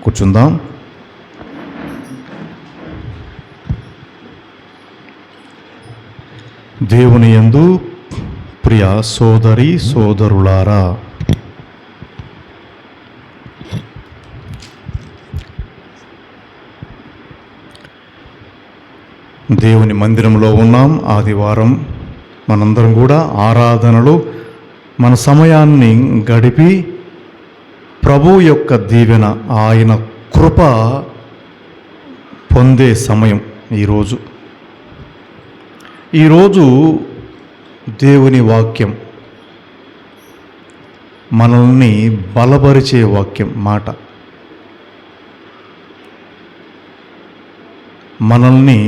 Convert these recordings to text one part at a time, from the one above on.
కూర్చుందాం. దేవుని యందు ప్రియ సోదరి సోదరులారా, దేవుని మందిరంలో ఉన్నాం. ఆదివారం మనందరం కూడా ఆరాధనలో మన సమయాన్ని గడిపి ప్రభు యొక్క దీవెన, ఆయన కృప పొందే సమయం ఈరోజు దేవుని వాక్యం మనల్ని బలపరిచే వాక్యం, మాట మనల్ని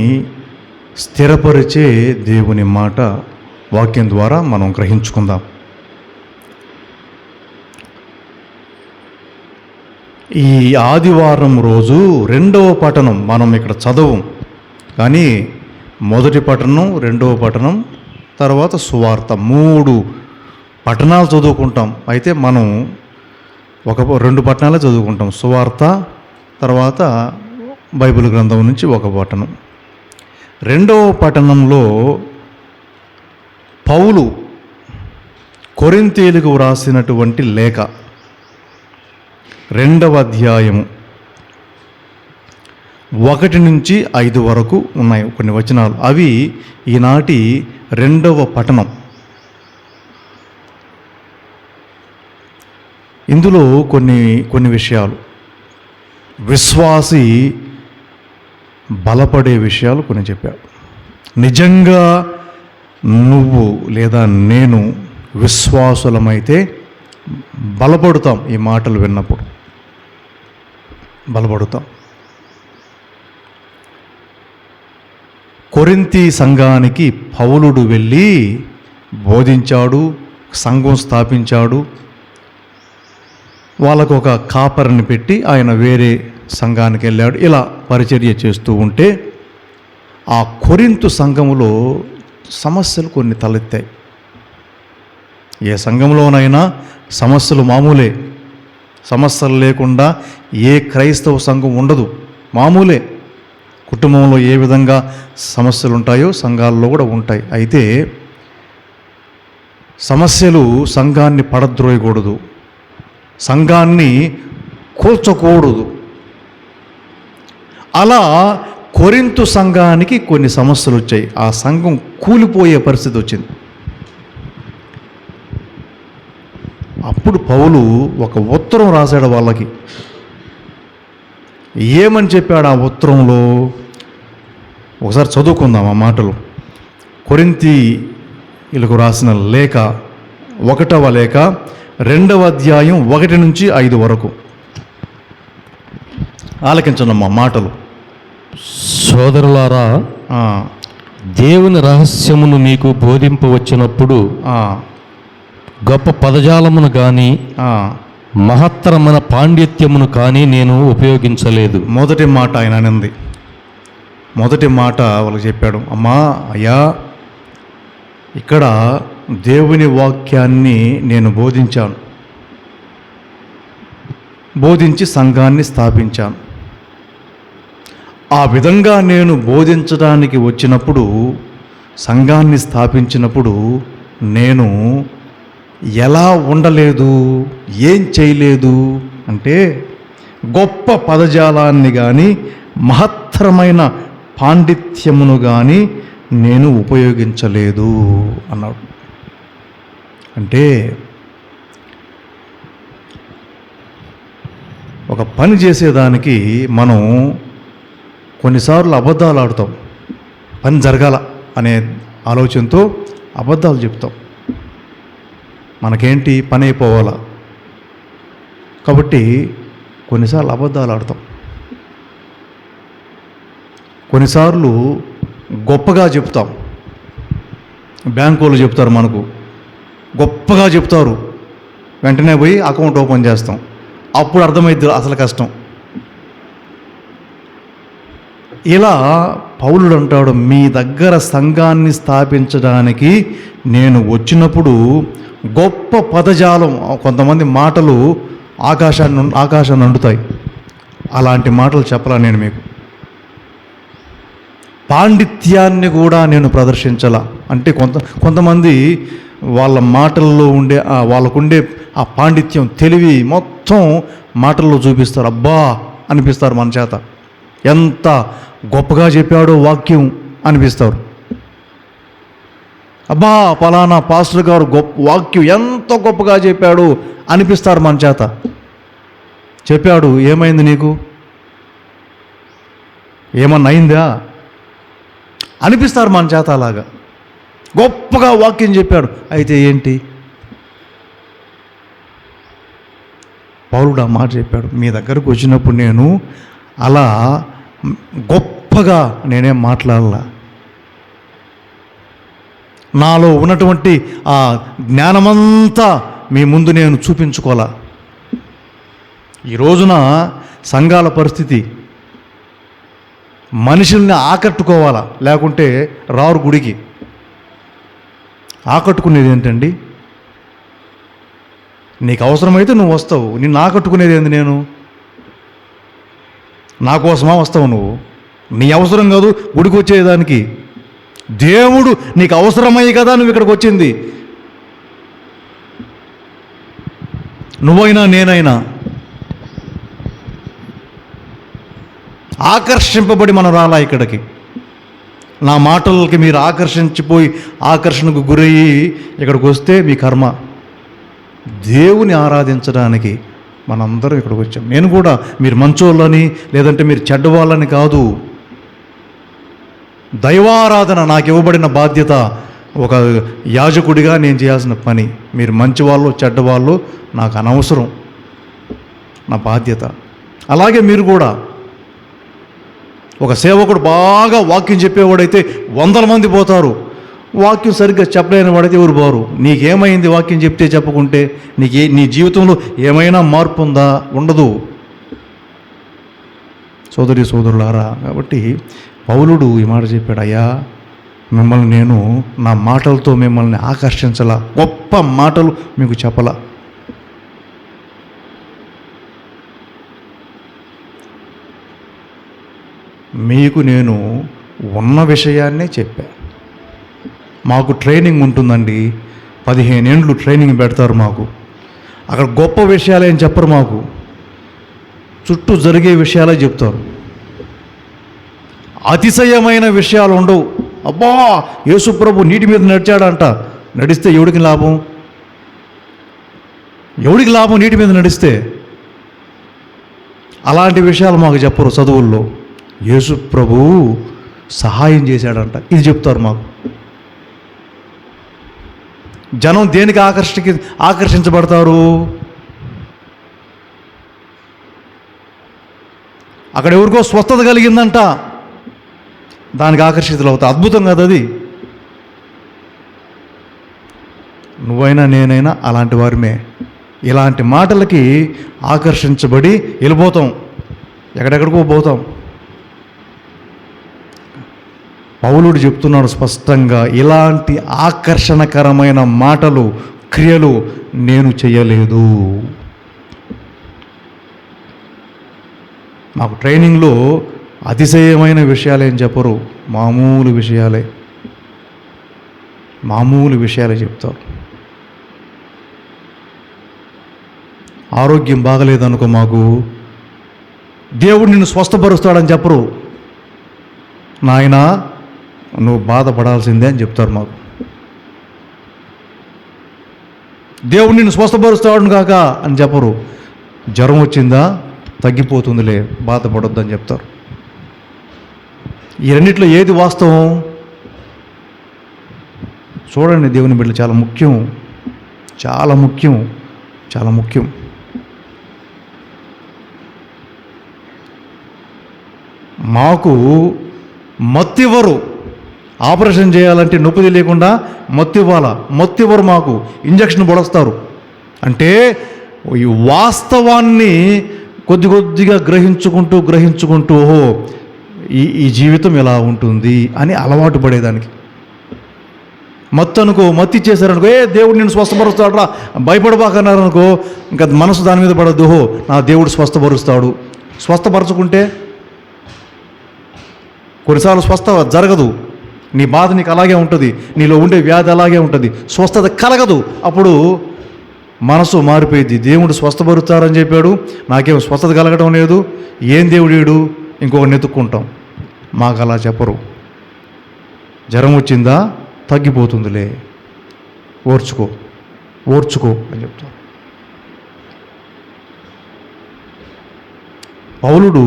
స్థిరపరిచే దేవుని మాట వాక్యం ద్వారా మనం గ్రహించుకుందాం. ఈ ఆదివారం రోజు రెండవ పఠనం మనం ఇక్కడ చదవం, కానీ మొదటి పఠనం, రెండవ పఠనం, తర్వాత సువార్త, 3 పఠనాలు చదువుకుంటాం. అయితే మనం 2 పఠనాలే చదువుకుంటాం. సువార్త తర్వాత బైబిల్ గ్రంథం నుంచి ఒక పఠనం. రెండవ పఠనంలో పౌలు కొరింథీయులకు వ్రాసినటువంటి లేఖ 2వ అధ్యాయము 1 నుంచి 5 వరకు ఉన్నాయి కొన్ని వచనాలు. అవి ఈనాటి 2వ పఠనం. ఇందులో కొన్ని విషయాలు, విశ్వాసి బలపడే విషయాలు కొన్ని చెప్పాడు. నిజంగా నువ్వు లేదా నేను విశ్వాసులమైతే బలపడుతాం. ఈ మాటలు విన్నప్పుడు బలపడుతాం. కొరింథీ సంఘానికి పౌలుడు వెళ్ళి బోధించాడు, సంఘం స్థాపించాడు. వాళ్ళకు ఒక కాపరిని పెట్టి ఆయన వేరే సంఘానికి వెళ్ళాడు. ఇలా పరిచర్య చేస్తూ ఉంటే ఆ కొరింథు సంఘములో సమస్యలు కొన్ని తలెత్తాయి. ఏ సంఘంలోనైనా సమస్యలు మామూలే. సమస్యలు లేకుండా ఏ క్రైస్తవ సంఘం ఉండదు, మామూలే. కుటుంబంలో ఏ విధంగా సమస్యలు ఉంటాయో సంఘాల్లో కూడా ఉంటాయి. అయితే సమస్యలు సంఘాన్ని పడద్రోయకూడదు, సంఘాన్ని కూల్చకూడదు. అలా కొరింథు సంఘానికి కొన్ని సమస్యలు వచ్చాయి. ఆ సంఘం కూలిపోయే పరిస్థితి వచ్చింది. అప్పుడు పౌలు ఒక ఉత్తరం రాశాడు వాళ్ళకి. ఏమని చెప్పాడు ఆ ఉత్తరంలో? ఒకసారి చదువుకుందాం ఆ మాటలు. కొరింథీయులకు రాసిన లేఖ, 1వ లేఖ 2వ అధ్యాయం 1 నుంచి 5 వరకు. ఆలకించండమ్మా మాటలు. సోదరులారా, దేవుని రహస్యమును మీకు బోధింపవచ్చినప్పుడు గొప్ప పదజాలమును కానీ మహత్తరమైన పాండిత్యమును కానీ నేను ఉపయోగించలేదు. మొదటి మాట ఆయన అనింది. మొదటి మాట వాళ్ళకి చెప్పాడు, అమ్మా అయ్యా, ఇక్కడ దేవుని వాక్యాన్ని నేను బోధించి సంఘాన్ని స్థాపించాను. ఆ విధంగా నేను బోధించడానికి వచ్చినప్పుడు, సంఘాన్ని స్థాపించినప్పుడు నేను ఎలా ఉండలేదు, ఏం చేయలేదు అంటే గొప్ప పదజాలాన్ని కానీ మహత్తరమైన పాండిత్యమును కానీ నేను ఉపయోగించలేదు అన్నాడు. అంటే ఒక పని చేసేదానికి మనం కొన్నిసార్లు అబద్ధాలు ఆడుతాం. పని జరగాల అనే ఆలోచనతో అబద్ధాలు చెప్తాం. మనకేంటి, పని అయిపోవాలా కాబట్టి కొన్నిసార్లు అబద్ధాలు ఆడతాం. కొన్నిసార్లు గొప్పగా చెప్తాం. బ్యాంకు వాళ్ళు చెప్తారు, మనకు గొప్పగా చెప్తారు, వెంటనే పోయి అకౌంట్ ఓపెన్ చేస్తాం. అప్పుడు అర్థమైద్ది అసలు కష్టం. ఇలా పౌలుడు అంటాడు, మీ దగ్గర సంఘాన్ని స్థాపించడానికి నేను వచ్చినప్పుడు గొప్ప పదజాలం, కొంతమంది మాటలు ఆకాశాన్ని అంటుతాయి. అలాంటి మాటలు చెప్పలా నేను మీకు. పాండిత్యాన్ని కూడా నేను ప్రదర్శించాల. అంటే కొంతమంది వాళ్ళ మాటల్లో ఉండే వాళ్ళకుండే ఆ పాండిత్యం, తెలివి మొత్తం మాటల్లో చూపిస్తారు. అబ్బా అనిపిస్తారు మన చేత. ఎంత గొప్పగా చెప్పాడో వాక్యం అనిపిస్తారు. అబ్బా పలానా పాస్టర్ గారు వాక్యం ఎంత గొప్పగా చెప్పాడు అనిపిస్తారు మన చేత. చెప్పాడు, ఏమైంది నీకు? ఏమన్నా అయిందా అనిపిస్తారు మన చేత. అలాగా గొప్పగా వాక్యం చెప్పాడు. అయితే ఏంటి? పౌలుడు ఆ మాట చెప్పాడు, మీ దగ్గరకు వచ్చినప్పుడు నేను అలా గొప్పగా నేనేం మాట్లాడలా. నాలో ఉన్నటువంటి ఆ జ్ఞానమంతా మీ ముందు నేను చూపించుకోవాలా. ఈ రోజున సంఘాల పరిస్థితి, మనుషుల్ని ఆకట్టుకోవాలా, లేకుంటే రారు గుడికి. ఆకట్టుకునేది ఏంటండి? నీకు అవసరమైతే నువ్వు వస్తావు. నిన్ను ఆకట్టుకునేది ఏంది? నేను నా కోసమా వస్తావు? నువ్వు నీ అవసరం కాదు గుడికి వచ్చేదానికి. దేవుడు నీకు అవసరమయ్యి కదా నువ్వు ఇక్కడికి వచ్చింది. నువ్వైనా నేనైనా ఆకర్షింపబడి మనం రాలా ఇక్కడికి. నా మాటలకి మీరు ఆకర్షించిపోయి ఆకర్షణకు గురయ్యి ఇక్కడికి వస్తే మీ కర్మ. దేవుని ఆరాధించడానికి మనందరం ఇక్కడికి వచ్చాం. నేను కూడా మీరు మంచోళ్ళని లేదంటే మీరు చెడ్డవాళ్ళని కాదు. దైవారాధన నాకు ఇవ్వబడిన బాధ్యత. ఒక యాజకుడిగా నేను చేయాల్సిన పని. మీరు మంచివాళ్ళు చెడ్డవాళ్ళు నాకు అనవసరం, నా బాధ్యత. అలాగే మీరు కూడా ఒక సేవకుడు బాగా వాక్యం చెప్పేవాడైతే 100 మంది పోతారు. వాక్యం సరిగ్గా చెప్పలేని వాడైతే ఎవరు పోరు. నీకేమైంది వాక్యం చెప్తే చెప్పకుంటే? నీ జీవితంలో ఏమైనా మార్పు ఉందా? ఉండదు. సోదరి సోదరులారా, కాబట్టి పౌలుడు ఈ మాట చెప్పాడు, అయ్యా మిమ్మల్ని నేను నా మాటలతో మిమ్మల్ని ఆకర్షించలా, గొప్ప మాటలు మీకు చెప్పలా. మీకు నేను ఉన్న విషయాన్నే చెప్పా. మాకు ట్రైనింగ్ ఉంటుందండి, 15 ఏండ్లు ట్రైనింగ్ పెడతారు మాకు. అక్కడ గొప్ప విషయాలేం చెప్పరు మాకు, చుట్టూ జరిగే విషయాలే చెప్తారు. అతిశయమైన విషయాలు ఉండవు. అబ్బా యేసుప్రభు నీటి మీద నడిచాడంట, నడిస్తే ఎవడికి లాభం? ఎవడికి లాభం నీటి మీద నడిస్తే? అలాంటి విషయాలు మాకు చెప్పరు చదువుల్లో. యేసుప్రభు సహాయం చేశాడంట, ఇది చెప్తారు మాకు. జనం దేనికి ఆకర్షించబడతారు? అక్కడ ఎవరికో స్వస్థత కలిగిందంట, దానికి ఆకర్షితులు అవుతా. అద్భుతం కదా అది. నువ్వైనా నేనైనా అలాంటి వారిమే. ఇలాంటి మాటలకి ఆకర్షించబడి వెళ్ళిపోతాం, ఎక్కడెక్కడికో పోతాం. పౌలుడు చెప్తున్నాడు స్పష్టంగా, ఇలాంటి ఆకర్షణకరమైన మాటలు క్రియలు నేను చేయలేదు. మాకు ట్రైనింగ్లో అతిశయమైన విషయాలేం చెప్పరు, మామూలు విషయాలే చెప్తారు. ఆరోగ్యం బాగలేదనుకో, మాకు దేవుడు నిన్ను స్వస్థపరుస్తాడని చెప్పరు. నాయనా నువ్వు బాధపడాల్సిందే అని చెప్తారు మాకు. దేవుడు నిన్ను స్వస్థపరుస్తాడు కాక అని చెప్పరు. జ్వరం వచ్చిందా, తగ్గిపోతుందిలే, బాధపడొద్దని చెప్తారు. ఈ రెండిట్లో ఏది వాస్తవం? చూడండి దేవుని బిడ్డలు, చాలా ముఖ్యం, చాలా ముఖ్యం, చాలా ముఖ్యం. మాకు మత్తివ్వరు. ఆపరేషన్ చేయాలంటే నొప్పి తెలియకుండా మత్తివ్వరు. మాకు ఇంజక్షన్ పొడస్తారు. అంటే ఈ వాస్తవాన్ని కొద్దిగా గ్రహించుకుంటూ ఓహో ఈ జీవితం ఎలా ఉంటుంది అని అలవాటు పడేదానికి. మత్తు అనుకో, మత్తు ఇచ్చేసారనుకో, దేవుడు నేను స్వస్థపరుస్తాడు రా భయపడబాకన్నారనుకో, ఇంకా మనసు దాని మీద పడద్దు, ఓహో నా దేవుడు స్వస్థపరుస్తాడు. స్వస్థపరచుకుంటే కొన్నిసార్లు స్వస్థ జరగదు, నీ బాధ నీకు అలాగే ఉంటుంది, నీలో ఉండే వ్యాధి అలాగే ఉంటుంది, స్వస్థత కలగదు. అప్పుడు మనసు మారిపోయింది. దేవుడు స్వస్థపరుస్తారని చెప్పాడు, నాకేం స్వస్థత కలగడం లేదు, ఏం దేవుడు ఇంకొకరిని ఎత్తుక్కుంటాం. మాకు అలా చెప్పరు. జ్వరం వచ్చిందా, తగ్గిపోతుందిలే, ఓర్చుకో ఓర్చుకో అని చెప్తారు. పౌలుడు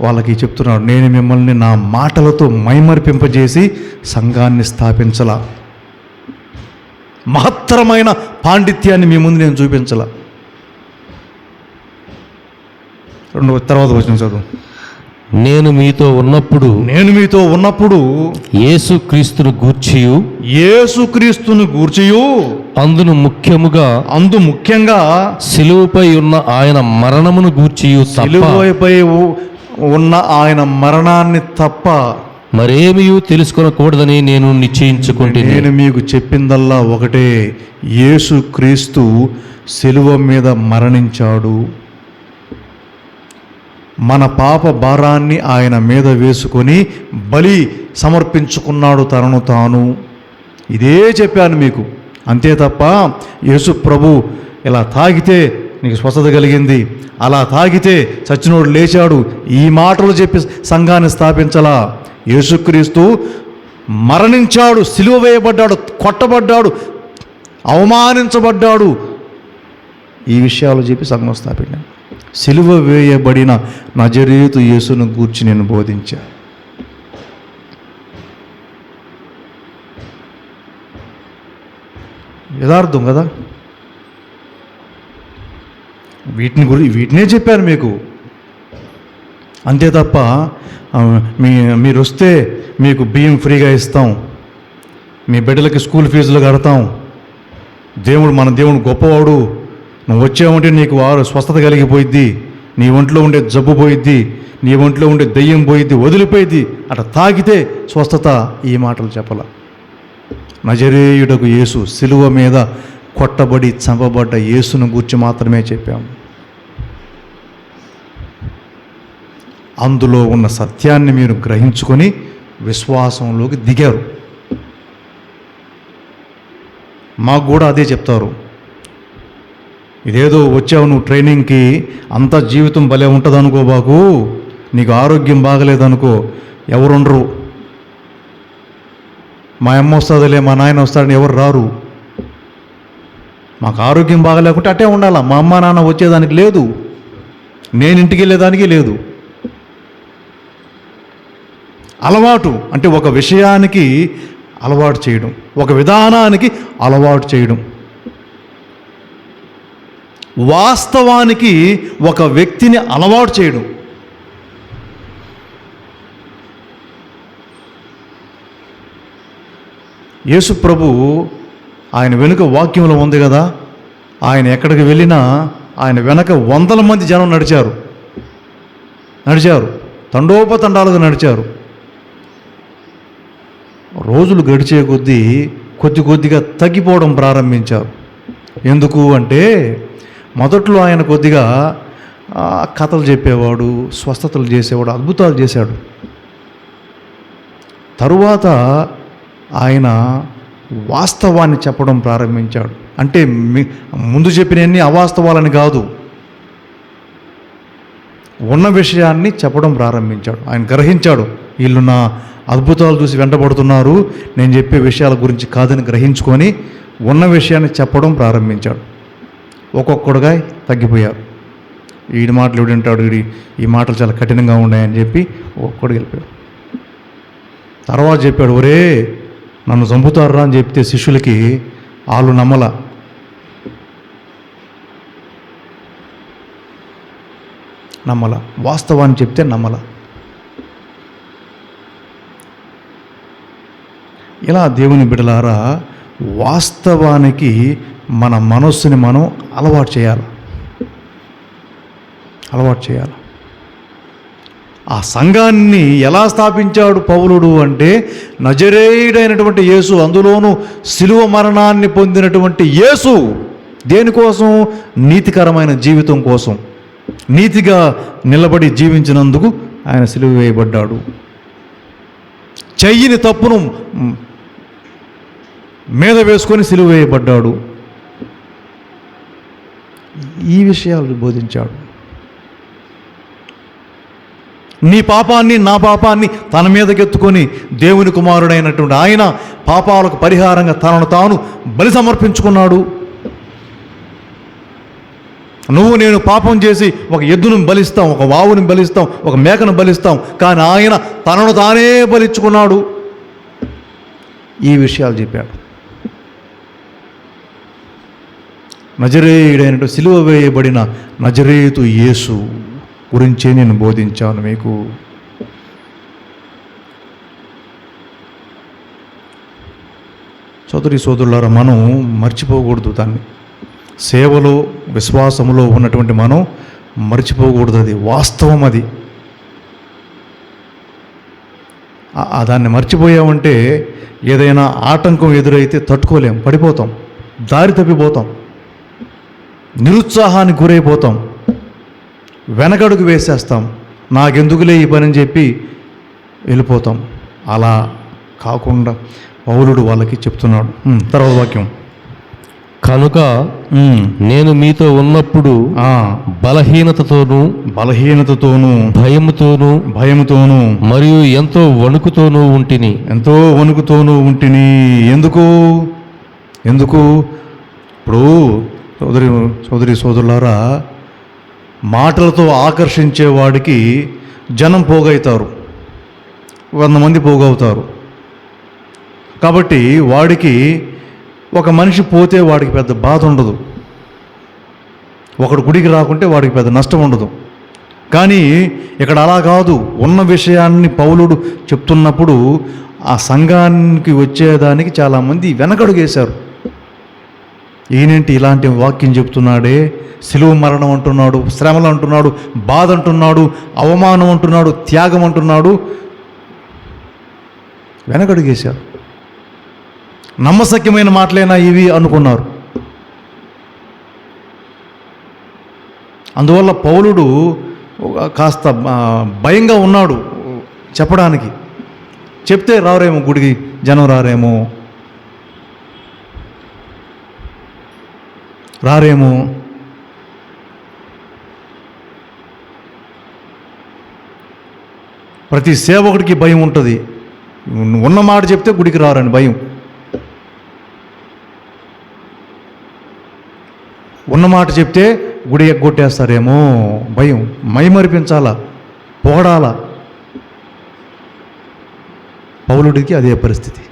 వాళ్ళకి చెప్తున్నాడు, నేను మిమ్మల్ని నా మాటలతో మైమరిపింపజేసి సంఘాన్ని స్థాపించలా, మహత్తరమైన పాండిత్యాన్ని మీ ముందు నేను చూపించలా. తర్వాత వచనం చదువు. నేను మీతో ఉన్నప్పుడు యేసుక్రీస్తును గూర్చియు అందు ముఖ్యంగా సిలువపై ఉన్న ఆయన మరణమును గూర్చియు, సిలువపై ఉన్న ఆయన మరణాన్ని తప్ప మరేమీ తెలుసుకొనకూడదని నేను నిశ్చయించుకుంటున్నాను. నేను మీకు చెప్పిందల్లా ఒకటే, యేసుక్రీస్తు సిలువ మీద మరణించాడు, మన పాప భారాన్ని ఆయన మీద వేసుకొని బలి సమర్పించుకున్నాడు తనను తాను. ఇదే చెప్పాను మీకు, అంతే తప్ప యేసు ప్రభు ఇలా తాగితే నీకు స్వస్థత కలిగింది, అలా తాగితే చచ్చినోడు లేచాడు, ఈ మాటలు చెప్పి సంఘాన్ని స్థాపించలా. యేసుక్రీస్తు మరణించాడు, సిలువ వేయబడ్డాడు, కొట్టబడ్డాడు, అవమానించబడ్డాడు, ఈ విషయాలు చెప్పి సంఘం స్థాపించాను. సిలువ వేయబడిన నజరేతు యేసును గూర్చి నేను బోధించా. యథార్థం కదా, వీటినే చెప్పాను మీకు, అంతే తప్ప మీరు వస్తే మీకు బియ్యం ఫ్రీగా ఇస్తాం, మీ బిడ్డలకి స్కూల్ ఫీజులు కడతాం, మన దేవుడు గొప్పవాడు, నువ్వు వచ్చావంటే నీకు స్వస్థత కలిగిపోయిద్ది, నీ ఒంట్లో ఉండే జబ్బు పోయిద్ది, నీ ఒంట్లో ఉండే దెయ్యం పోయిద్ది, వదిలిపోయిద్ది, అట్లా తాగితే స్వస్థత, ఈ మాటలు చెప్పాల. నజరేయుడకు యేసు, సిలువ మీద కొట్టబడి చంపబడ్డ యేసును గూర్చి మాత్రమే చెప్పాము. అందులో ఉన్న సత్యాన్ని మీరు గ్రహించుకొని విశ్వాసంలోకి దిగారు. మాకు కూడా అదే చెప్తారు, ఇదేదో వచ్చావు నువ్వు ట్రైనింగ్కి, అంతా జీవితం భలే ఉంటుంది అనుకో బాకు, నీకు ఆరోగ్యం బాగలేదనుకో ఎవరుండరు, మా అమ్మ వస్తుందిలే, మా నాయన వస్తాడని ఎవరు రారు. మాకు ఆరోగ్యం బాగలేకుంటే అట్టే ఉండాలా, మా అమ్మ నాన్న వచ్చేదానికి లేదు, నేను ఇంటికి వెళ్ళేదానికి లేదు. అలవాటు అంటే ఒక విషయానికి అలవాటు చేయడం, ఒక విధానానికి అలవాటు చేయడం. వాస్తవానికి ఒక వ్యక్తిని అలవాటు చేయడం. యేసు ప్రభు ఆయన వెనుక వాక్యంలో ఉంది కదా, ఆయన ఎక్కడికి వెళ్ళినా ఆయన వెనక 100 మంది జనం నడిచారు, తండోపతండాలుగా నడిచారు. రోజులు గడిచే కొద్దిగా తగ్గిపోవడం ప్రారంభించారు. ఎందుకు అంటే మొదట్లో ఆయన కొద్దిగా కథలు చెప్పేవాడు, స్వస్థతలు చేసేవాడు, అద్భుతాలు చేశాడు. తరువాత ఆయన వాస్తవాన్ని చెప్పడం ప్రారంభించాడు. అంటే ముందు చెప్పినవన్నీ అవాస్తవాలని కాదు, ఉన్న విషయాన్ని చెప్పడం ప్రారంభించాడు. ఆయన గ్రహించాడు, వీళ్ళు నా అద్భుతాలు చూసి వెంటబడుతున్నారు, నేను చెప్పే విషయాల గురించి కాదని గ్రహించుకొని ఉన్న విషయాన్ని చెప్పడం ప్రారంభించాడు. ఒక్కొక్కడుగా తగ్గిపోయారు. వీడి మాటలు వీడింటాడు, ఈ మాటలు చాలా కఠినంగా ఉన్నాయని చెప్పి ఒక్కొక్కడు వెళ్ళిపోయాడు. తర్వాత చెప్పాడు, ఒరే నన్ను చంపుతారా అని చెప్తే శిష్యులకి వాళ్ళు నమ్మల. వాస్తవాన్ని చెప్తే నమ్మల. ఇలా దేవుని బిడ్డలారా, వాస్తవానికి మన మనస్సుని మనం అలవాటు చేయాలి. ఆ సంఘాన్ని ఎలా స్థాపించాడు పౌలుడు అంటే, నజరేయుడైనటువంటి యేసు, అందులోనూ శిలువ మరణాన్ని పొందినటువంటి యేసు దేనికోసం? నీతికరమైన జీవితం కోసం. నీతిగా నిలబడి జీవించినందుకు ఆయన సిలువ వేయబడ్డాడు. చెయ్యిని తప్పును మీద వేసుకొని సిలువ వేయబడ్డాడు. ఈ విషయాలు బోధించాడు. నీ పాపాన్ని నా పాపాన్ని తన మీదకెత్తుకొని దేవుని కుమారుడైనటువంటి ఆయన పాపాలకు పరిహారంగా తనను తాను బలి సమర్పించుకున్నాడు. నువ్వు నేను పాపం చేసి ఒక ఎద్దును బలిస్తాం, ఒక వావుని బలిస్తాం, ఒక మేకను బలిస్తాం, కానీ ఆయన తనను తానే బలిచ్చుకున్నాడు. ఈ విషయాలు చెప్పాడు. నజరేయుడైనటువంటి సిలువ వేయబడిన నజరేతు యేసు గురించే నేను బోధించాను మీకు. సోదరి సోదరులారా, మనం మర్చిపోకూడదు దాన్ని. సేవలో విశ్వాసములో ఉన్నటువంటి మనం మర్చిపోకూడదు. అది వాస్తవం. అది దాన్ని మర్చిపోయామంటే ఏదైనా ఆటంకం ఎదురైతే తట్టుకోలేం, పడిపోతాం, దారి తప్పిపోతాం, నిరుత్సాహానికి గురైపోతాం, వెనకడుగు వేసేస్తాం, నాకెందుకులే ఈ పని అని చెప్పి వెళ్ళిపోతాం. అలా కాకుండా పౌలుడు వాళ్ళకి చెప్తున్నాడు. తర్వాత వాక్యం, కనుక నేను మీతో ఉన్నప్పుడు బలహీనతతోనూ భయముతోనూ మరియు ఎంతో వణుకుతోనూ ఉంటిని. ఎందుకు? ఇప్పుడు సోదరి సోదరులారా, మాటలతో ఆకర్షించేవాడికి జనం పోగవుతారు, 100 మంది పోగవుతారు. కాబట్టి వాడికి ఒక మనిషి పోతే వాడికి పెద్ద బాధ ఉండదు, ఒకడు గుడికి రాకుంటే వాడికి పెద్ద నష్టం ఉండదు. కానీ ఇక్కడ అలా కాదు. ఉన్న విషయాన్ని పౌలుడు చెప్తున్నప్పుడు ఆ సంఘానికి వచ్చేదానికి చాలామంది వెనకడుగేశారు. ఈయనేంటి ఇలాంటి వాక్యం చెప్తున్నాడే, సిలువ మరణం అంటున్నాడు, శ్రమలు అంటున్నాడు, బాధ అంటున్నాడు, అవమానం అంటున్నాడు, త్యాగం అంటున్నాడు. వెనకడుగేశారు. నమ్మశక్యమైన మాటలేనా ఇవి అనుకున్నారు. అందువల్ల పౌలుడు కాస్త భయంగా ఉన్నాడు చెప్పడానికి. చెప్తే రారేమో, గుడికి జనం రారేమో. ప్రతి సేవకుడికి భయం ఉంటుంది. ఉన్న మాట చెప్తే గుడికి రారని భయం. ఉన్న మాట చెప్తే గుడి ఎగ్గొట్టేస్తారేమో భయం. మైమరిపించాలా, పొగడాలా. పౌలుడికి అదే పరిస్థితి.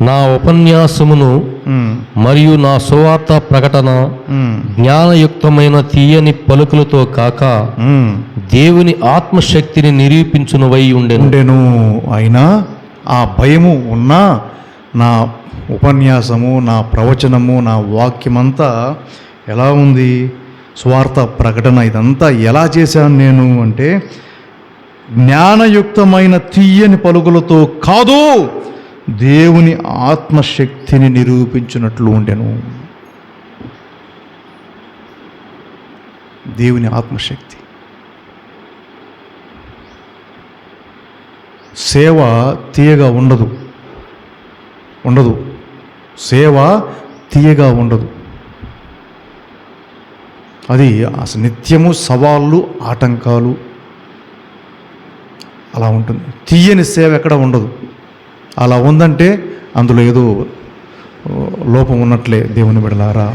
నా ఉపన్యాసమును మరియు నా సువార్త ప్రకటన జ్ఞానయుక్తమైన తీయని పలుకులతో కాక దేవుని ఆత్మశక్తిని నిరూపించునవై ఉండెను. అయినా ఆ భయము ఉన్నా నా ఉపన్యాసము, నా ప్రవచనము, నా వాక్యమంతా ఎలా ఉంది? స్వార్థ ప్రకటన ఇదంతా ఎలా చేశాను నేను అంటే, జ్ఞానయుక్తమైన తీయని పలుకులతో కాదు, దేవుని ఆత్మశక్తిని నిరూపించినట్లు ఉండెను. దేవుని ఆత్మశక్తి. సేవ తీయగా ఉండదు. సేవ తీయగా ఉండదు. అది అసలు నిత్యము సవాళ్ళు, ఆటంకాలు అలా ఉంటుంది. తీయని సేవ ఎక్కడ ఉండదు. అలా ఉందంటే అందులో ఏదో లోపం ఉన్నట్లే. దేవుని బిడ్డలారా,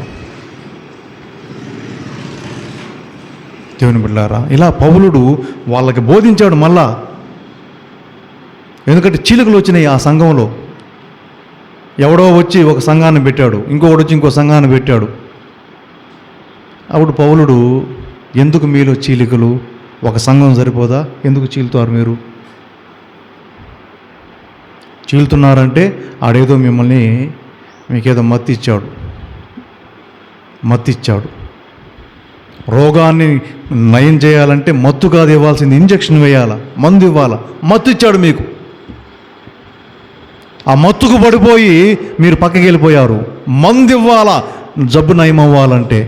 ఇలా పౌలుడు వాళ్ళకి బోధించాడు మళ్ళా. ఎందుకంటే చీలికలు వచ్చినాయి ఆ సంఘంలో. ఎవడో వచ్చి ఒక సంఘాన్ని పెట్టాడు, ఇంకొకటి వచ్చి ఇంకో సంఘాన్ని పెట్టాడు. అప్పుడు పౌలుడు, ఎందుకు మీలో చీలికలు? ఒక సంఘం సరిపోదా? ఎందుకు చీలుతారు మీరు? చీలుతున్నారంటే ఆడేదో మీకేదో మత్తిచ్చాడు. రోగాన్ని నయం చేయాలంటే మత్తు కాదు ఇవ్వాల్సింది, ఇంజెక్షన్ వేయాలా, మందు ఇవ్వాలా. మత్తు ఇచ్చాడు మీకు, ఆ మత్తుకు పడిపోయి మీరు పక్కకి వెళ్ళిపోయారు. మందు ఇవ్వాలా జబ్బు నయం అవ్వాలంటే.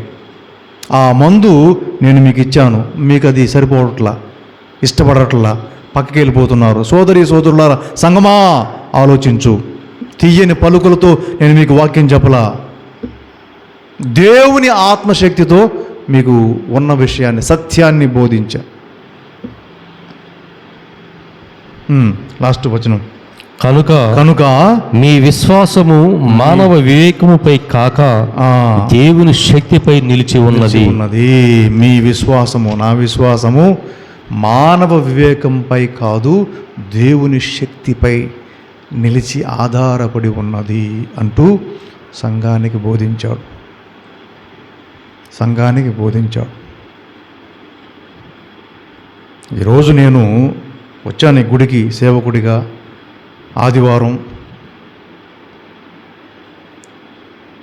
ఆ మందు నేను మీకు ఇచ్చాను, మీకు అది సరిపోవట్లా, ఇష్టపడట్లా, పక్కకి వెళ్ళిపోతున్నారు. సోదరి సోదరులారా, సంగమా ఆలోచించు. తీయని పలుకులతో నేను మీకు వాక్యం చెప్పలా, దేవుని ఆత్మశక్తితో మీకు ఉన్న విషయాన్ని, సత్యాన్ని బోధించా. లాస్ట్ వచనం, కనుక మీ విశ్వాసము మానవ వివేకముపై కాక దేవుని శక్తిపై నిలిచి ఉన్నది. మీ విశ్వాసము, నా విశ్వాసము మానవ వివేకంపై కాదు, దేవుని శక్తిపై నిలిచి ఆధారపడి ఉన్నది అంటూ సంఘానికి బోధించాడు. ఈరోజు నేను వచ్చాను ఈ గుడికి సేవకుడిగా, ఆదివారం.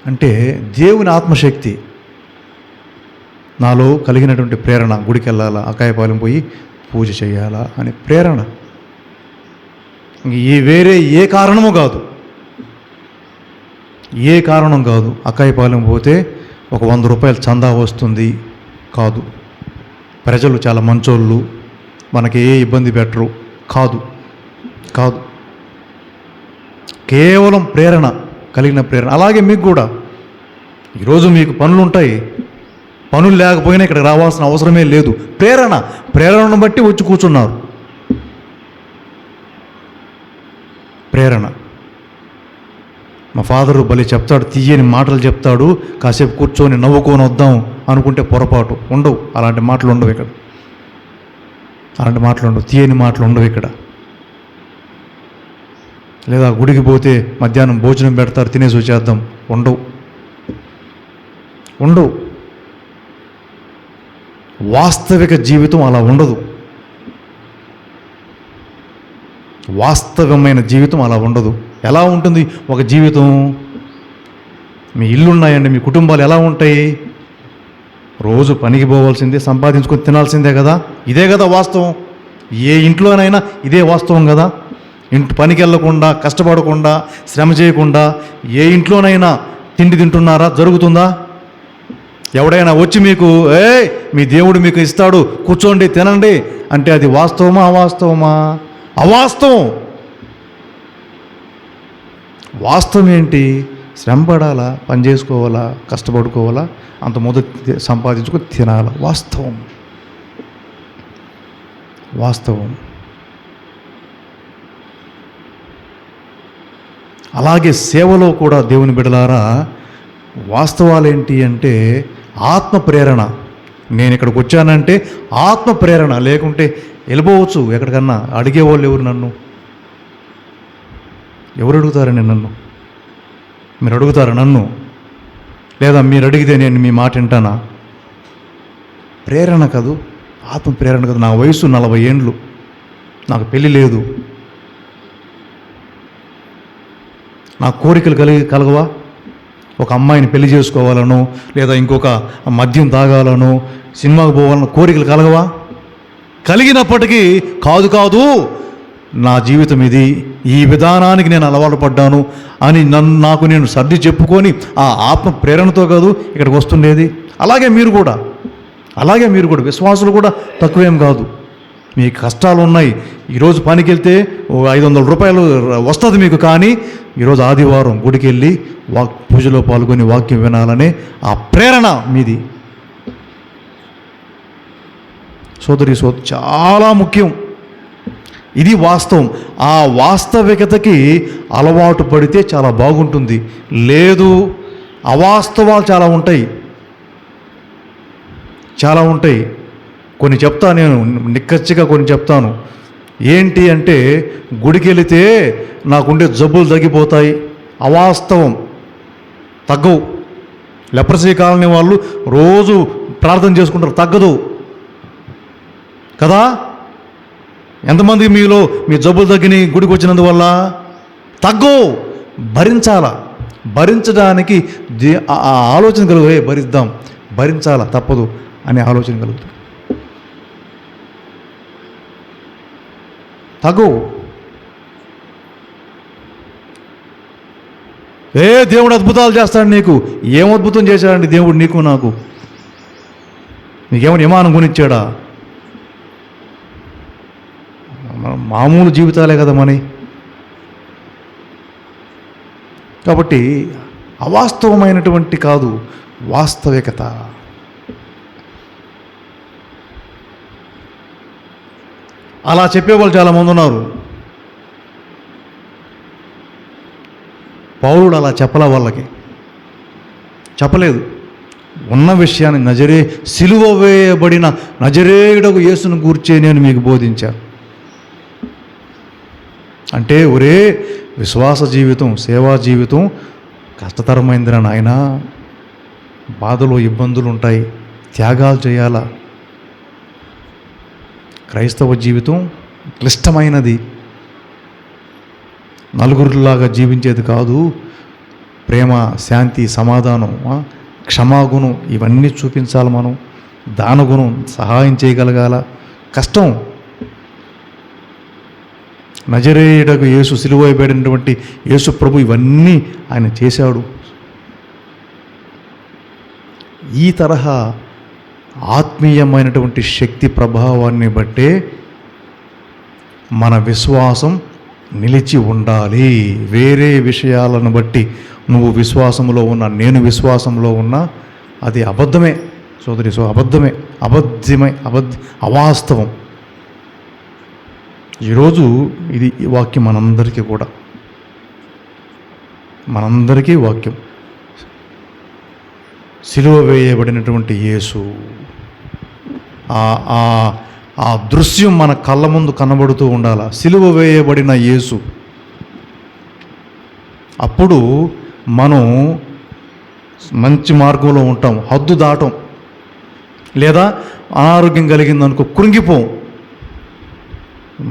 అంటే దేవుని ఆత్మశక్తి నాలో కలిగినటువంటి ప్రేరణ, గుడికి వెళ్ళాలా, అకాయపాలెం పోయి పూజ చేయాలా అనే ప్రేరణ. వేరే ఏ కారణము కాదు, అకాయపాలెం పోతే ఒక 100 రూపాయలు చందా వస్తుంది కాదు, ప్రజలు చాలా మంచోళ్ళు, మనకి ఏ ఇబ్బంది పెట్టరు కాదు, కేవలం ప్రేరణ, కలిగిన ప్రేరణ. అలాగే మీకు కూడా ఈరోజు మీకు పనులు ఉంటాయి, పనులు లేకపోయినా ఇక్కడికి రావాల్సిన అవసరమే లేదు. ప్రేరణను బట్టి వచ్చి కూర్చున్నారు. ప్రేరణ. మా ఫాదరు భలే చెప్తాడు, తీయని మాటలు చెప్తాడు. కాసేపు కూర్చొని నవ్వుకొని వద్దాం అనుకుంటే పొరపాటు. ఉండవు అలాంటి మాటలు, ఉండవు ఇక్కడ. తీయని మాటలు ఉండవు ఇక్కడ. లేదా గుడికి పోతే మధ్యాహ్నం భోజనం పెడతారు, తినేసి వచ్చేద్దాం, ఉండవు. వాస్తవిక జీవితం అలా ఉండదు. వాస్తవమైన జీవితం అలా ఉండదు. ఎలా ఉంటుంది ఒక జీవితం? మీ ఇల్లున్నాయండి, మీ కుటుంబాలు ఎలా ఉంటాయి? రోజు పనికి పోవాల్సిందే, సంపాదించుకొని తినాల్సిందే కదా. ఇదే కదా వాస్తవం. ఏ ఇంట్లోనైనా ఇదే వాస్తవం కదా. పనికి వెళ్ళకుండా, కష్టపడకుండా, శ్రమ చేయకుండా ఏ ఇంట్లోనైనా తిండి తింటున్నారా? జరుగుతుందా? ఎవడైనా వచ్చి మీకు మీ దేవుడు మీకు ఇస్తాడు, కూర్చోండి తినండి అంటే అది వాస్తవమా అవాస్తవమా? అవాస్తవం. వాస్తవం ఏంటి? శ్రమ పడాలా, పని చేసుకోవాలా, కష్టపడుకోవాలా, అంత మొదటి సంపాదించుకొని తినాలా. వాస్తవం. అలాగే సేవలో కూడా దేవుని బిడ్డలారా, వాస్తవాలు ఏంటి అంటే ఆత్మ ప్రేరణ. నేను ఇక్కడికి వచ్చానంటే ఆత్మ ప్రేరణ, లేకుంటే వెళ్ళిపోవచ్చు ఎక్కడికన్నా. అడిగేవాళ్ళు ఎవరు? నన్ను ఎవరు అడుగుతారని? మీరు అడుగుతారా నన్ను? లేదా మీరు అడిగితే నేను మీ మాట వింటానా? ప్రేరణ కాదు, ఆత్మ ప్రేరణ కాదు. నా వయసు 40 ఏండ్లు, నాకు పెళ్ళి లేదు. నా కోరికలు కలగవా? ఒక అమ్మాయిని పెళ్లి చేసుకోవాలనో, లేదా ఇంకొక మద్యం తాగాలనో, సినిమాకు పోవాలనో కోరికలు కలగవా? కలిగినప్పటికీ కాదు నా జీవితం ఇది, ఈ విధానానికి నేను అలవాటు పడ్డాను అని నాకు నేను సర్ది చెప్పుకొని ఆ ఆత్మ ప్రేరణతో కాదు ఇక్కడికి వస్తుండేది. అలాగే మీరు కూడా విశ్వాసులు కూడా తక్కువేం కాదు. మీ కష్టాలు ఉన్నాయి. ఈరోజు పనికి వెళ్తే 500 రూపాయలు వస్తుంది మీకు. కానీ ఈరోజు ఆదివారం గుడికి వెళ్ళి పూజలో పాల్గొని వాక్యం వినాలనే ఆ ప్రేరణ మీది. సోదరి చాలా ముఖ్యం. ఇది వాస్తవం. ఆ వాస్తవికతకి అలవాటు పడితే చాలా బాగుంటుంది. లేదు, అవాస్తవాలు చాలా ఉంటాయి. కొన్ని చెప్తా, నేను నిక్కచ్చిగా కొన్ని చెప్తాను. ఏంటి అంటే, గుడికి వెళితే నాకుండే జబ్బులు తగ్గిపోతాయి. అవాస్తవం. తగ్గవు. లెప్రసీ కాలనీ వాళ్ళు రోజు ప్రార్థన చేసుకుంటారు, తగ్గదు కదా. ఎంతమంది మీలో మీ జబ్బులు తగ్గినాయి గుడికి వచ్చినందువల్ల? తగ్గవు. భరించడానికి ఆలోచన కలుగు, భరిద్దాం, భరించాలా, తప్పదు. అనే ఆలోచన కలుగుతుంది. తగు దేవుడు అద్భుతాలు చేస్తాడు. నీకు ఏం అద్భుతం చేశాడండి దేవుడు నీకు నాకు? నీకేమైనా విమానం కొనిచ్చాడా? మామూలు జీవితాలే కదా మని. కాబట్టి అవాస్తవమైనటువంటి కాదు, వాస్తవికత. అలా చెప్పేవాళ్ళు చాలామంది ఉన్నారు. పౌలుడు అలా చెప్పలా, వాళ్ళకి చెప్పలేదు. ఉన్న విషయాన్ని సిలువ వేయబడిన నజరేయుడకు యేసును గూర్చే నేను మీకు బోధించాను. అంటే ఒరే విశ్వాస జీవితం, సేవా జీవితం కష్టతరమైందిరా నాయన. బాధలు ఇబ్బందులు ఉంటాయి, త్యాగాలు చేయాలా. క్రైస్తవ జీవితం క్లిష్టమైనది, నలుగురిలాగా జీవించేది కాదు. ప్రేమ, శాంతి, సమాధానం, క్షమాగుణం ఇవన్నీ చూపించాలి మనం. దానగుణం, సహాయం చేయగలగాల. కష్టం. నజరేయుడకు యేసు, సిలువ వేయబడినటువంటి యేసు ప్రభు ఇవన్నీ ఆయన చేశాడు. ఈ తరహా ఆత్మీయమైనటువంటి శక్తి ప్రభావాన్ని బట్టే మన విశ్వాసం నిలిచి ఉండాలి. వేరే విషయాలను బట్టి నువ్వు విశ్వాసంలో ఉన్నా, నేను విశ్వాసంలో ఉన్నా, అది అబద్ధమే సోదరి. అబద్ధమే, అవాస్తవం. ఈరోజు ఇది వాక్యం మనందరికీ కూడా, మనందరికీ వాక్యం. సిలువ వేయబడినటువంటి యేసు, ఆ దృశ్యం మన కళ్ళ ముందు కనబడుతూ ఉండాలి. సిలువ వేయబడిన యేసు. అప్పుడు మనం మంచి మార్గంలో ఉంటాం, హద్దు దాటం. లేదా అనారోగ్యం కలిగిందనుకో కృంగిపోం.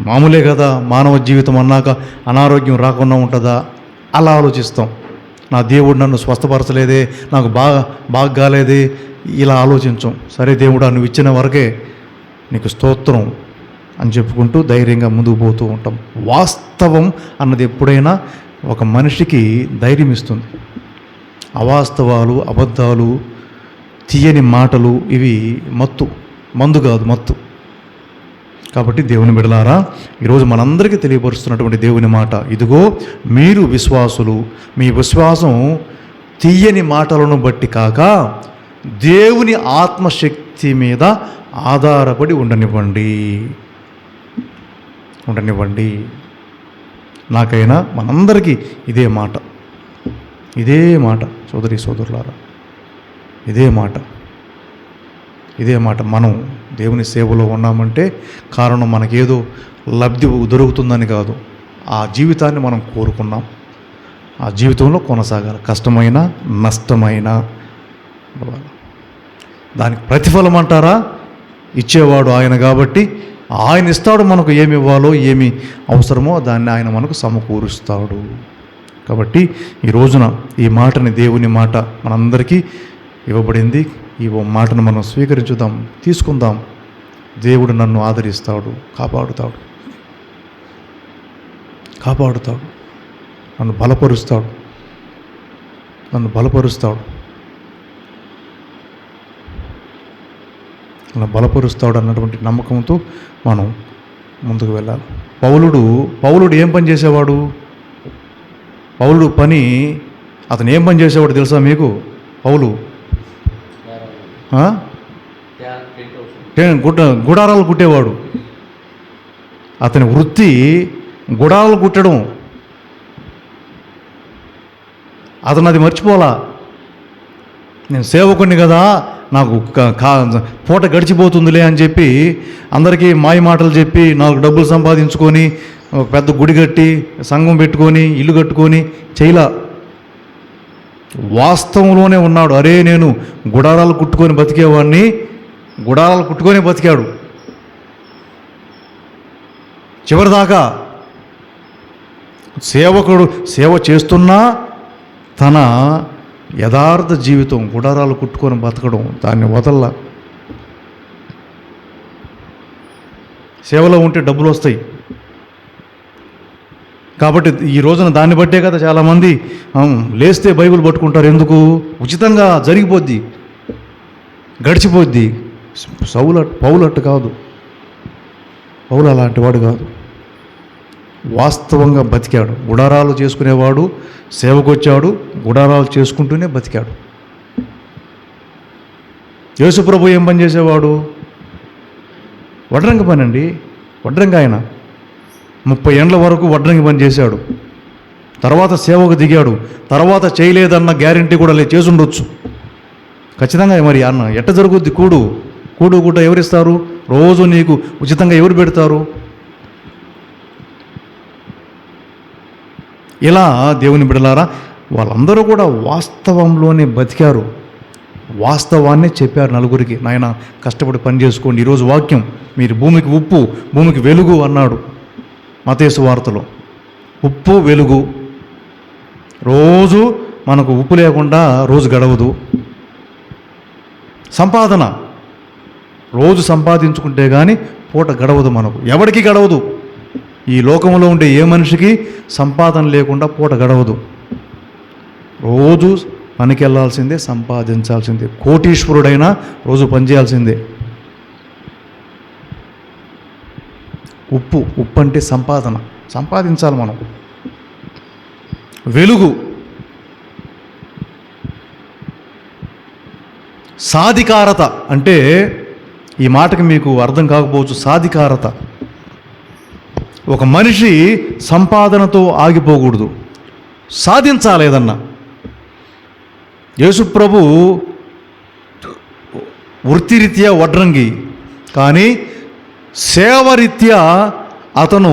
మామూలే కదా, మానవ జీవితం అన్నాక అనారోగ్యం రాకుండా ఉంటుందా అలా ఆలోచిస్తాం. నా దేవుడు నన్ను స్వస్థపరచలేదే, నాకు బాగా కాలేదే, ఇలా ఆలోచించాం. సరే దేవుడా, నువ్వు ఇచ్చిన వరకే నీకు స్తోత్రం అని చెప్పుకుంటూ ధైర్యంగా ముందుకు పోతూ ఉంటాం. వాస్తవం అన్నది ఎప్పుడైనా ఒక మనిషికి ధైర్యం ఇస్తుంది. అవాస్తవాలు, అబద్ధాలు, తీయని మాటలు ఇవి మందు కాదు, మత్తు. కాబట్టి దేవుని బిడ్డలారా, ఈరోజు మనందరికీ తెలియపరుస్తున్నటువంటి దేవుని మాట, ఇదిగో మీరు విశ్వాసులు, మీ విశ్వాసం తీయని మాటలను బట్టి కాక దేవుని ఆత్మశక్తి మీద ఆధారపడి ఉండనివ్వండి. నాకైనా మనందరికీ ఇదే మాట సోదరి సోదరులారా, ఇదే మాట. మనం దేవుని సేవలో ఉన్నామంటే కారణం మనకేదో లబ్ధి దొరుకుతుందని కాదు. ఆ జీవితాన్ని మనం కోరుకున్నాం, ఆ జీవితంలో కొనసాగాలి. కష్టమైన, నష్టమైన దానికి ప్రతిఫలం అంటారా? ఇచ్చేవాడు ఆయన కాబట్టి ఆయన ఇస్తాడు. మనకు ఏమి ఇవ్వాలో, ఏమి అవసరమో దాన్ని ఆయన మనకు సమకూరుస్తాడు. కాబట్టి ఈ రోజున ఈ మాటని, దేవుని మాట మనందరికీ ఇవ్వబడింది. ఈ మాటను మనం స్వీకరించుదాం, తీసుకుందాం. దేవుడు నన్ను ఆదరిస్తాడు, కాపాడుతాడు, నన్ను బలపరుస్తాడు అన్నటువంటి నమ్మకంతో మనం ముందుకు వెళ్ళాలి. పౌలుడు ఏం పని చేసేవాడు? అతను ఏం పని చేసేవాడు తెలుసా మీకు? పౌలు గుడారాలు కుట్టేవాడు. అతని వృత్తి గుడారాలు కుట్టడం. అతను అది మర్చిపోలా. నేను సేవకుని కదా, నాకు పూట గడిచిపోతుందిలే అని చెప్పి అందరికీ మాయ మాటలు చెప్పి 4 డబ్బులు సంపాదించుకొని ఒక పెద్ద గుడి కట్టి సంఘం పెట్టుకొని ఇల్లు కట్టుకొని చేయలా. వాస్తవంలోనే ఉన్నాడు. అరే, నేను గుడారాలు కుట్టుకొని బతికేవాడిని, గుడారాలు కుట్టుకొని బతికాడు చివరిదాకా. సేవకుడు సేవ చేస్తున్నా తన యథార్థ జీవితం గుడారాలు కుట్టుకొని బతకడం, దాన్ని వదల్లా. సేవలో ఉంటే డబ్బులు వస్తాయి. కాబట్టి ఈ రోజున దాన్ని బట్టే కదా చాలామంది లేస్తే బైబిల్ పట్టుకుంటారు. ఎందుకు? ఉచితంగా జరిగిపోద్ది, గడిచిపోద్ది. పౌలట్టు కాదు, పౌలు అలాంటి వాడు కాదు. వాస్తవంగా బతికాడు. గుడారాలు చేసుకునేవాడు, సేవకొచ్చాడు, గుడారాలు చేసుకుంటూనే బతికాడు. యేసుప్రభు ఏం పని చేసేవాడు? వడ్రంగి పని అండి. వడ్రంగి ఆయన 30 ఏండ్ల వరకు వడ్రంగి పని చేశాడు. తర్వాత సేవకు దిగాడు. తర్వాత చేయలేదన్న గ్యారంటీ కూడా చేసి ఉండొచ్చు ఖచ్చితంగా. మరి అన్న ఎట్ట జరుగుద్ది? కూడు గుడ్డ ఎవరిస్తారు? రోజు నీకు ఉచితంగా ఎవరు పెడతారు? ఇలా దేవుని బిడ్డలారా, వాళ్ళందరూ కూడా వాస్తవంలోనే బతికారు. వాస్తవాన్ని చెప్పారు నలుగురికి. నాయన కష్టపడి పని చేసుకోండి. ఈరోజు వాక్యం, మీరు భూమికి ఉప్పు, భూమికి వెలుగు అన్నాడు మత్తయి వార్తలో. ఉప్పు, వెలుగు. రోజు మనకు ఉప్పు లేకుండా రోజు గడవదు. సంపాదన, రోజు సంపాదించుకుంటే కానీ పూట గడవదు. మనకు ఎవరికి గడవదు. ఈ లోకంలో ఉండే ఏ మనిషికి సంపాదన లేకుండా పూట గడవదు. రోజు పనికి వెళ్ళాల్సిందే, సంపాదించాల్సిందే. కోటీశ్వరుడైనా రోజు పనిచేయాల్సిందే. ఉప్పు అంటే సంపాదన, సంపాదించాలి మనం. వెలుగు, సాధికారత. అంటే ఈ మాటకి మీకు అర్థం కాకపోవచ్చు. సాధికారత, ఒక మనిషి సంపాదనతో ఆగిపోకూడదు, సాధించాలి ఏదన్నా. యేసుప్రభు వృత్తిరీత్యా వడ్రంగి, కానీ సేవరీత్యా అతను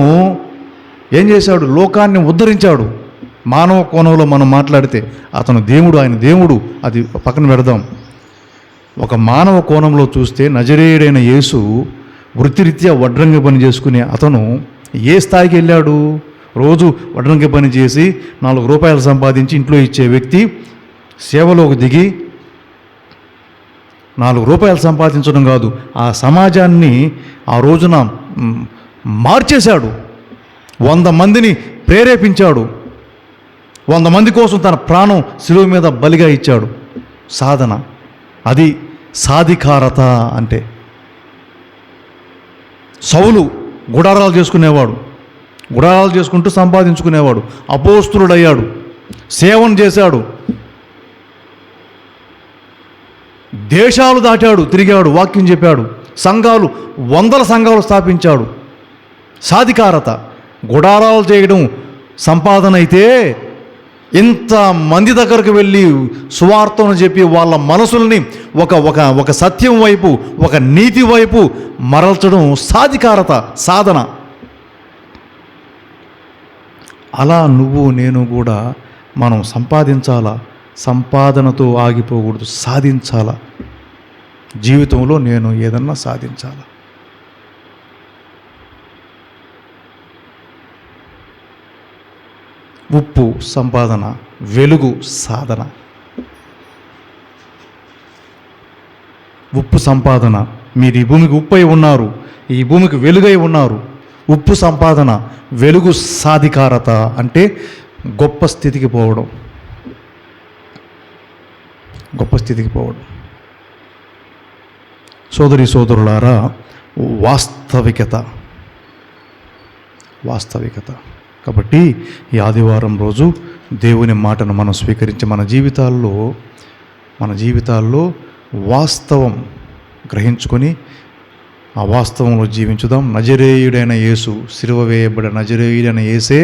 ఏం చేశాడు? లోకాన్ని ఉద్ధరించాడు. మానవ కోణంలో మనం మాట్లాడితే అతను దేవుడు, ఆయన దేవుడు, అది పక్కన పెడదాం. ఒక మానవ కోణంలో చూస్తే నజరేయుడైన యేసు వృత్తిరీత్యా వడ్రంగి పని చేసుకునే అతను ఏ స్థాయికి వెళ్ళాడు? రోజు వడ్రంగి పని చేసి 4 రూపాయలు సంపాదించి ఇంట్లో ఇచ్చే వ్యక్తి సేవలోకి దిగి 4 రూపాయలు సంపాదించడం కాదు, ఆ సమాజాన్ని ఆ రోజున మార్చేశాడు. 100 మందిని ప్రేరేపించాడు. 100 మంది కోసం తన ప్రాణం శిలువ మీద బలిగా ఇచ్చాడు. సాధన, అది సాధికారత అంటే. సౌలు గుడారాలు చేసుకునేవాడు, గుడారాలు చేసుకుంటూ సంపాదించుకునేవాడు. అపోస్తులుడయ్యాడు, సేవను చేశాడు, దేశాలు దాటాడు, తిరిగాడు, వాక్యం చెప్పాడు, సంఘాలు 100 సంఘాలు స్థాపించాడు. సాధికారత. గుడారాలు చేయడం సంపాదన అయితే, ఇంత మంది దగ్గరకు వెళ్ళి సువార్తను చెప్పి వాళ్ళ మనసుల్ని ఒక సత్యం వైపు, ఒక నీతి వైపు మరల్చడం సాధికారత, సాధన. అలా నువ్వు నేను కూడా మనం సంపాదించాలా, సంపాదనతో ఆగిపోకూడదు, సాధించాలా. జీవితంలో నేను ఏదన్నా సాధించాలా. ఉప్పు సంపాదన, వెలుగు సాధన. ఉప్పు సంపాదన, మీరు ఈ భూమికి ఉప్పై ఉన్నారు, ఈ భూమికి వెలుగై ఉన్నారు. ఉప్పు సంపాదన, వెలుగు సాధికారత అంటే గొప్ప స్థితికి పోవడం, గొప్ప స్థితికి పోవడం. సోదరి సోదరులారా, వాస్తవికత. కాబట్టి ఈ ఆదివారం రోజు దేవుని మాటను మనం స్వీకరించి మన జీవితాల్లో వాస్తవం గ్రహించుకొని ఆ వాస్తవంలో జీవించుదాం. నజరేయుడైన యేసు, సిలువ వేయబడిన నజరేయుడైన యేసే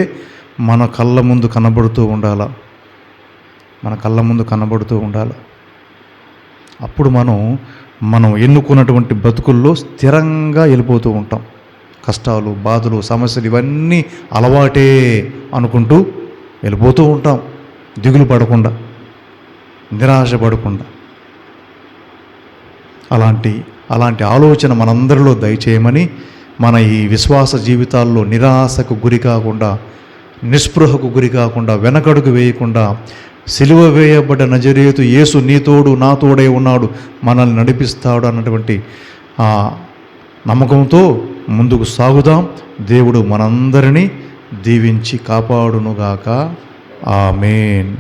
మన కళ్ళ ముందు కనబడుతూ ఉండాలి. అప్పుడు మనం ఎన్నుకున్నటువంటి బతుకుల్లో స్థిరంగా వెళ్ళిపోతూ ఉంటాం. కష్టాలు, బాధలు, సమస్యలు ఇవన్నీ అలవాటే అనుకుంటూ వెళ్ళిపోతూ ఉంటాం. దిగులు పడకుండా, నిరాశ పడకుండా. అలాంటి ఆలోచన మనందరిలో దయచేయమని, మన ఈ విశ్వాస జీవితాల్లో నిరాశకు గురి కాకుండా, నిస్పృహకు గురి కాకుండా, వెనకడుగు వేయకుండా, సిలువ వేయబడ్డ నజరేతు యేసు నీ తోడు నా తోడై ఉన్నాడు, మనల్ని నడిపిస్తాడు అన్నటువంటి ఆ నమ్మకంతో ముందుకు సాగుదాం. దేవుడు మనందరినీ దీవించి కాపాడునుగాక. ఆమేన్.